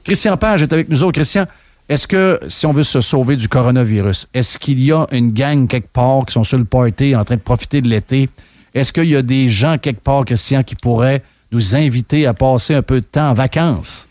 Christian Page est avec nous autres. Christian, est-ce que, si on veut se sauver du coronavirus, est-ce qu'il y a une gang quelque part qui sont sur le party en train de profiter de l'été? Est-ce qu'il y a des gens quelque part, Christian, qui pourraient nous inviter à passer un peu de temps en vacances?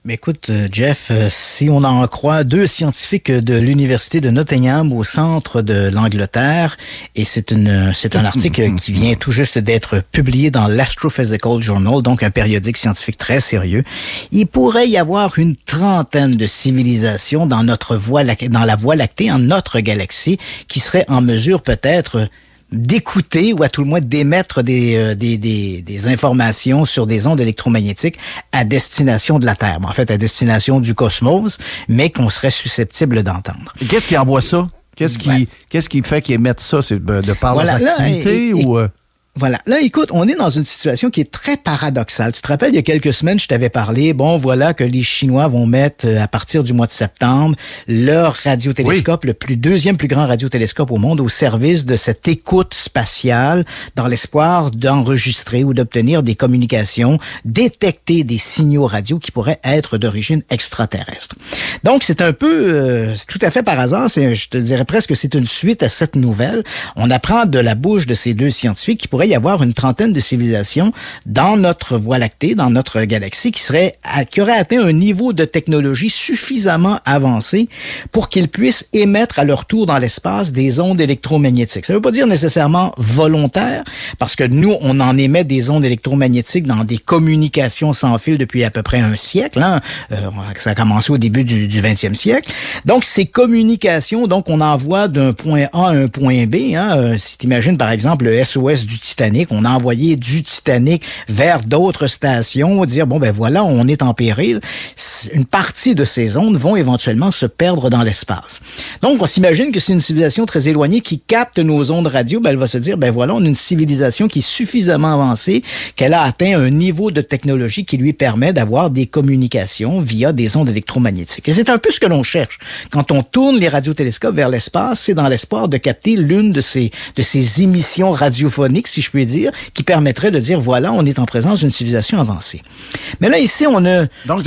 Mais écoute, Jeff, si on en croit 2 scientifiques de l'Université de Nottingham au centre de l'Angleterre, et c'est un article qui vient tout juste d'être publié dans l'Astrophysical Journal, donc un périodique scientifique très sérieux, il pourrait y avoir une trentaine de civilisations dans la Voie lactée, en notre galaxie, qui seraient en mesure peut-être d'écouter ou à tout le moins d'émettre des informations sur des ondes électromagnétiques à destination de la Terre. En fait, à destination du cosmos, mais qu'on serait susceptible d'entendre. Et qu'est-ce qui envoie ça? Qu'est-ce qui fait qu'ils émettent ça? C'est de par leurs activités ou... Voilà. Là, écoute, on est dans une situation qui est très paradoxale. Tu te rappelles, il y a quelques semaines, je t'avais parlé, voilà que les Chinois vont mettre, à partir du mois de septembre, leur radiotélescope, le deuxième plus grand radiotélescope au monde, au service de cette écoute spatiale, dans l'espoir d'enregistrer ou d'obtenir des communications, détecter des signaux radio qui pourraient être d'origine extraterrestre. Donc, c'est un peu, tout à fait par hasard, je te dirais presque que c'est une suite à cette nouvelle. On apprend de la bouche de ces 2 scientifiques qu'il pourrait y avoir une trentaine de civilisations dans notre Voie lactée, dans notre galaxie, qui auraient atteint un niveau de technologie suffisamment avancé pour qu'ils puissent émettre à leur tour dans l'espace des ondes électromagnétiques. Ça ne veut pas dire nécessairement volontaire, parce que nous, on en émet des ondes électromagnétiques dans des communications sans fil depuis à peu près un siècle. Ça a commencé au début du 20e siècle. Donc, ces communications, on envoie d'un point A à un point B. Si tu imagines, par exemple, le SOS du Titanic, on a envoyé du Titanic vers d'autres stations, dire, voilà, on est en péril. Une partie de ces ondes vont éventuellement se perdre dans l'espace. Donc, on s'imagine que c'est une civilisation très éloignée qui capte nos ondes radio, elle va se dire, voilà, on a une civilisation qui est suffisamment avancée, qu'elle a atteint un niveau de technologie qui lui permet d'avoir des communications via des ondes électromagnétiques. Et c'est un peu ce que l'on cherche. Quand on tourne les radiotélescopes vers l'espace, c'est dans l'espoir de capter l'une de ces émissions radiophoniques, si je puis dire, qui permettrait de dire, voilà, on est en présence d'une civilisation avancée. Mais là, ici, on a... Donc,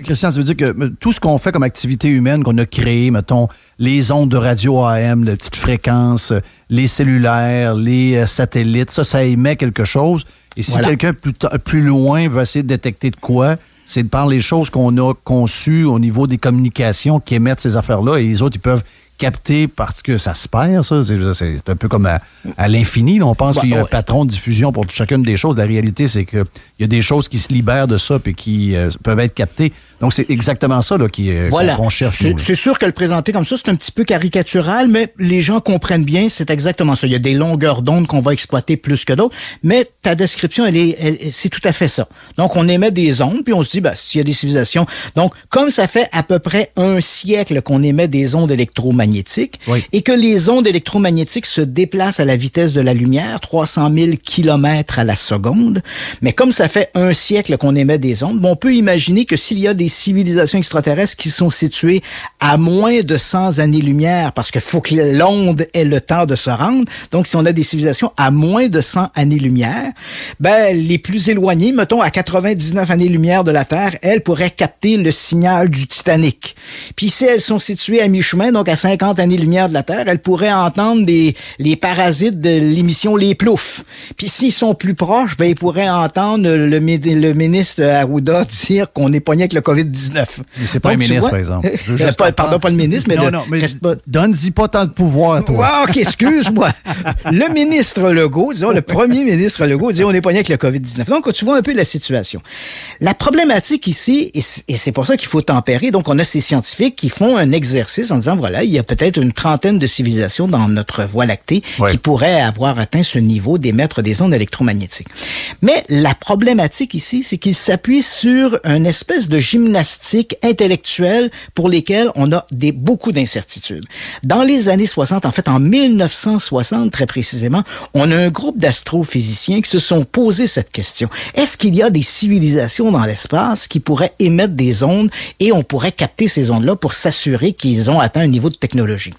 Christian, ça veut dire que tout ce qu'on fait comme activité humaine, qu'on a créé, mettons, les ondes de radio AM, de petites fréquences, les cellulaires, les satellites, ça émet quelque chose. Et si quelqu'un plus loin veut essayer de détecter de quoi, c'est de par les choses qu'on a conçues au niveau des communications qui émettent ces affaires-là, et les autres, ils peuvent capté parce que ça se perd, ça. C'est un peu comme à l'infini. Là. On pense qu'il y a un patron de diffusion pour chacune des choses. La réalité, c'est qu'il y a des choses qui se libèrent de ça et qui peuvent être captées. Donc, c'est exactement ça là, qu'on cherche. C'est sûr que le présenter comme ça, c'est un petit peu caricatural, mais les gens comprennent bien, c'est exactement ça. Il y a des longueurs d'onde qu'on va exploiter plus que d'autres, mais ta description, c'est tout à fait ça. Donc, on émet des ondes, puis on se dit, s'il y a des civilisations... Donc, comme ça fait à peu près un siècle qu'on émet des ondes électromagnétiques, et que les ondes électromagnétiques se déplacent à la vitesse de la lumière, 300 000 km à la seconde, mais comme ça fait un siècle qu'on émet des ondes, on peut imaginer que s'il y a des civilisations extraterrestres qui sont situées à moins de 100 années-lumière, parce qu'il faut que l'onde ait le temps de se rendre. Donc, si on a des civilisations à moins de 100 années-lumière, les plus éloignées, mettons à 99 années-lumière de la Terre, elles pourraient capter le signal du Titanic. Puis si elles sont situées à mi-chemin, donc à 50 années-lumière de la Terre, elles pourraient entendre les parasites de l'émission Les Ploufs. Puis s'ils sont plus proches, ils pourraient entendre le ministre Arruda dire qu'on est pogné avec le COVID-19. Mais c'est pas un ministre, par exemple. Pardon, pas le ministre, mais... Non, mais donne-y pas tant de pouvoir, toi. OK, excuse-moi. Le ministre Legault, disons, le premier ministre Legault, dit on est pogné avec le COVID-19. Donc, tu vois un peu la situation. La problématique ici, et c'est pour ça qu'il faut tempérer, donc on a ces scientifiques qui font un exercice en disant, voilà, il y a peut-être une trentaine de civilisations dans notre Voie lactée qui pourraient avoir atteint ce niveau d'émettre des ondes électromagnétiques. Mais la problématique ici, c'est qu'ils s'appuient sur une espèce de gymnastique intellectuelle pour lesquelles on a beaucoup d'incertitudes. Dans les années 60, en fait en 1960 très précisément, on a un groupe d'astrophysiciens qui se sont posé cette question. Est-ce qu'il y a des civilisations dans l'espace qui pourraient émettre des ondes et on pourrait capter ces ondes-là pour s'assurer qu'ils ont atteint un niveau de technologie?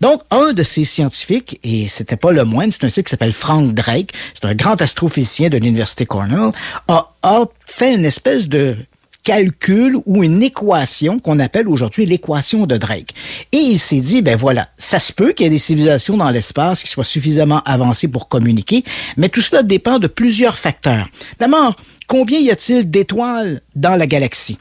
Donc, un de ces scientifiques, et c'était pas le moindre, c'est un type qui s'appelle Frank Drake, c'est un grand astrophysicien de l'Université Cornell, a fait une espèce de calcul ou une équation qu'on appelle aujourd'hui l'équation de Drake. Et il s'est dit, ben voilà, ça se peut qu'il y ait des civilisations dans l'espace qui soient suffisamment avancées pour communiquer, mais tout cela dépend de plusieurs facteurs. D'abord, combien y a-t-il d'étoiles dans la galaxie?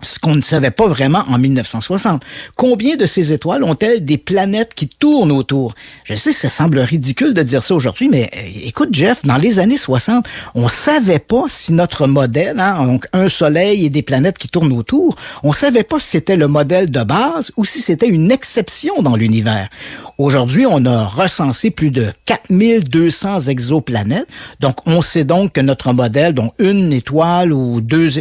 Ce qu'on ne savait pas vraiment en 1960. Combien de ces étoiles ont-elles des planètes qui tournent autour? Je sais que ça semble ridicule de dire ça aujourd'hui, mais écoute, Jeff, dans les années 60, on savait pas si notre modèle, donc un soleil et des planètes qui tournent autour, on savait pas si c'était le modèle de base ou si c'était une exception dans l'univers. Aujourd'hui, on a recensé plus de 4200 exoplanètes, donc on sait donc que notre modèle, dont une étoile ou deux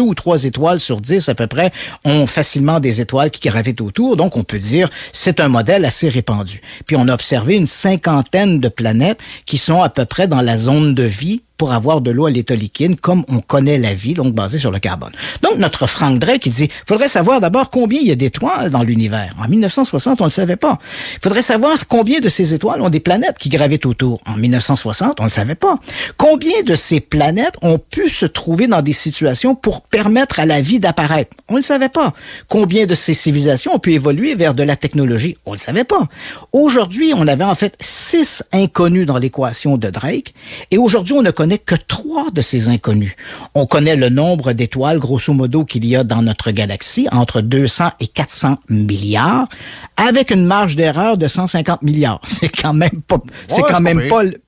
ou trois étoiles sur 10 à peu près, ont facilement des étoiles qui gravitent autour. Donc, on peut dire c'est un modèle assez répandu. Puis, on a observé une 50aine de planètes qui sont à peu près dans la zone de vie pour avoir de l'eau à l'état liquide, comme on connaît la vie, donc basée sur le carbone. Donc, notre Frank Drake, il dit, il faudrait savoir d'abord combien il y a d'étoiles dans l'univers. En 1960, on ne le savait pas. Il faudrait savoir combien de ces étoiles ont des planètes qui gravitent autour. En 1960, on ne le savait pas. Combien de ces planètes ont pu se trouver dans des situations pour permettre à la vie d'apparaître? On ne le savait pas. Combien de ces civilisations ont pu évoluer vers de la technologie? On ne le savait pas. Aujourd'hui, on avait en fait 6 inconnus dans l'équation de Drake, et aujourd'hui, on ne connaît que 3 de ces inconnus. On connaît le nombre d'étoiles, grosso modo, qu'il y a dans notre galaxie, entre 200 et 400 milliards, avec une marge d'erreur de 150 milliards. C'est quand même pas,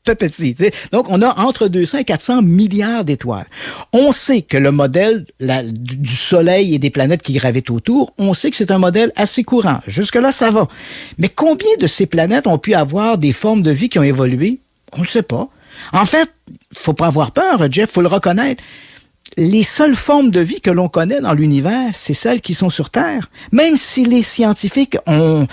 pas petit, tu sais. Donc, on a entre 200 et 400 milliards d'étoiles. On sait que le modèle du Soleil et des planètes qui gravitent autour, on sait que c'est un modèle assez courant. Jusque-là, ça va. Mais combien de ces planètes ont pu avoir des formes de vie qui ont évolué? On ne le sait pas. En fait, faut pas avoir peur, Jeff, faut le reconnaître. Les seules formes de vie que l'on connaît dans l'univers, c'est celles qui sont sur Terre. Même si les scientifiques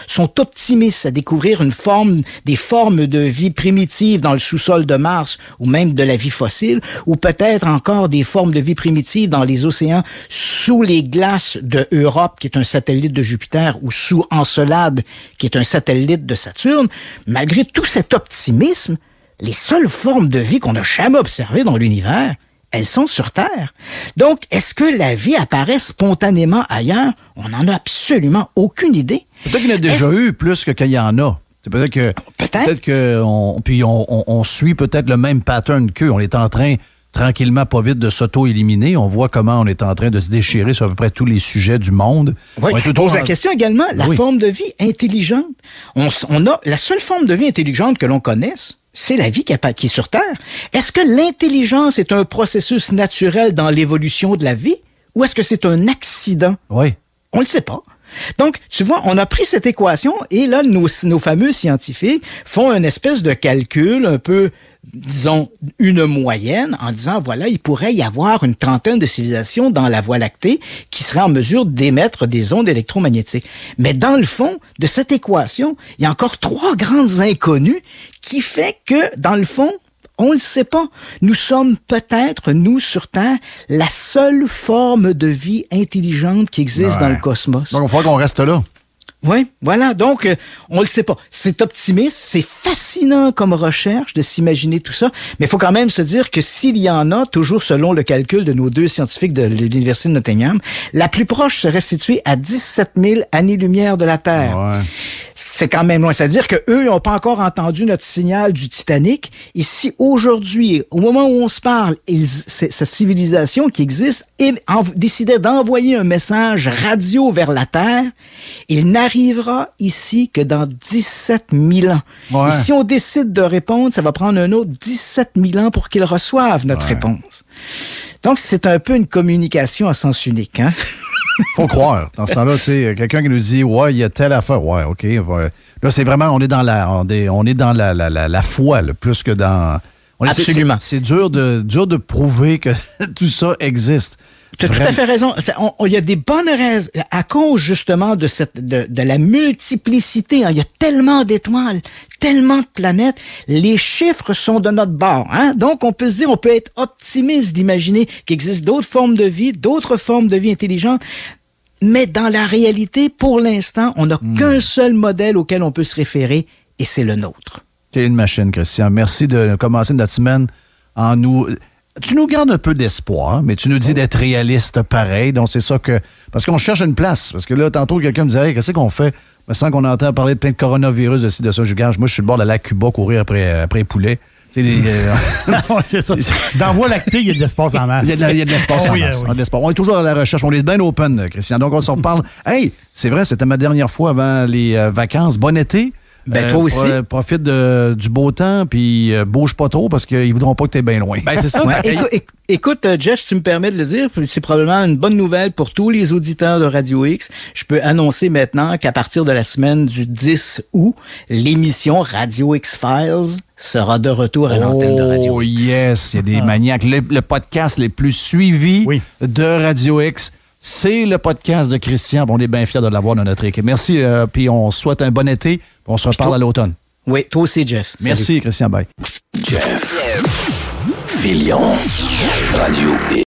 sont optimistes à découvrir des formes de vie primitives dans le sous-sol de Mars, ou même de la vie fossile, ou peut-être encore des formes de vie primitives dans les océans sous les glaces de Europe, qui est un satellite de Jupiter, ou sous Encelade, qui est un satellite de Saturne, malgré tout cet optimisme, les seules formes de vie qu'on n'a jamais observées dans l'univers, elles sont sur Terre. Donc, est-ce que la vie apparaît spontanément ailleurs? On n'en a absolument aucune idée. Peut-être qu'il y en a déjà eu plus que qu'il y en a. C'est peut-être qu'on suit peut-être le même pattern qu'eux. On est en train, tranquillement, pas vite, de s'auto-éliminer. On voit comment on est en train de se déchirer sur à peu près tous les sujets du monde. Oui, tu poses la question également, la forme de vie intelligente. On a la seule forme de vie intelligente que l'on connaisse, c'est la vie qui est sur Terre. Est-ce que l'intelligence est un processus naturel dans l'évolution de la vie ou est-ce que c'est un accident? Oui. On ne le sait pas. Donc, tu vois, on a pris cette équation et là, nos fameux scientifiques font une espèce de calcul un peu, disons, une moyenne en disant, voilà, il pourrait y avoir une trentaine de civilisations dans la Voie lactée qui seraient en mesure d'émettre des ondes électromagnétiques. Mais dans le fond de cette équation, il y a encore 3 grandes inconnues qui fait que, dans le fond, on ne le sait pas. Nous sommes peut-être, nous, sur Terre, la seule forme de vie intelligente qui existe dans le cosmos. Donc, il faut qu'on reste là. Oui, voilà. Donc, on le sait pas. C'est optimiste, c'est fascinant comme recherche de s'imaginer tout ça, mais il faut quand même se dire que s'il y en a, toujours selon le calcul de nos 2 scientifiques de l'Université de Nottingham, la plus proche serait située à 17 000 années-lumière de la Terre. Ouais. C'est quand même loin. C'est-à-dire qu'eux n'ont pas encore entendu notre signal du Titanic. Et si aujourd'hui, au moment où on se parle, cette civilisation qui existe décidait d'envoyer un message radio vers la Terre, il n'arrivera ici que dans 17 000 ans. Ouais. Et si on décide de répondre, ça va prendre un autre 17 000 ans pour qu'ils reçoivent notre réponse. Donc, c'est un peu une communication à sens unique, hein? Faut croire. Dans ce temps-là, tu sais, quelqu'un qui nous dit, ouais, il y a telle affaire. Ouais, OK. Là, c'est vraiment, on est dans la foi, là, plus que dans... Absolument. C'est dur de prouver que tout ça existe. Tu as tout à fait raison. Il y a des bonnes raisons, à cause justement de la multiplicité. Hein. Il y a tellement d'étoiles, tellement de planètes. Les chiffres sont de notre bord. Hein. Donc, on peut se dire, on peut être optimiste d'imaginer qu'il existe d'autres formes de vie intelligentes. Mais dans la réalité, pour l'instant, on n'a qu'un seul modèle auquel on peut se référer, et c'est le nôtre. C'est une machine, Christian. Merci de commencer notre semaine en nous tu nous gardes un peu d'espoir, mais tu nous dis d'être réaliste pareil. Donc, c'est ça que... Parce qu'on cherche une place. Parce que là, tantôt, quelqu'un me disait, hey, qu'est-ce qu'on fait? Mais sans qu'on entend parler de plein de coronavirus, de ci, de ça. Moi, je suis le bord de la Cuba courir après les poulets. C'est c'est ça. Dans la Voie lactée, il y a de l'espace en masse. Il y a de l'espace en masse. Oui. On est toujours à la recherche. On est bien open, Christian. Donc, on s'en reparle. Hey, c'est vrai, c'était ma dernière fois avant les vacances. Bon été. Ben, toi aussi. Profite du beau temps, puis bouge pas trop parce qu'ils voudront pas que t'es bien loin. Ben, c'est ça. Ouais, écoute, Jeff, si tu me permets de le dire, c'est probablement une bonne nouvelle pour tous les auditeurs de Radio X. Je peux annoncer maintenant qu'à partir de la semaine du 10 août, l'émission Radio X-Files sera de retour à l'antenne de Radio X. Oh yes, il y a des maniaques. Le podcast les plus suivis de Radio X, c'est le podcast de Christian. On est bien fiers de l'avoir dans notre équipe. Merci, puis on souhaite un bon été. On se reparle à l'automne. Oui, toi aussi, Jeff. Merci, Salut. Christian. Bye. Jeff Fillion, Radio X.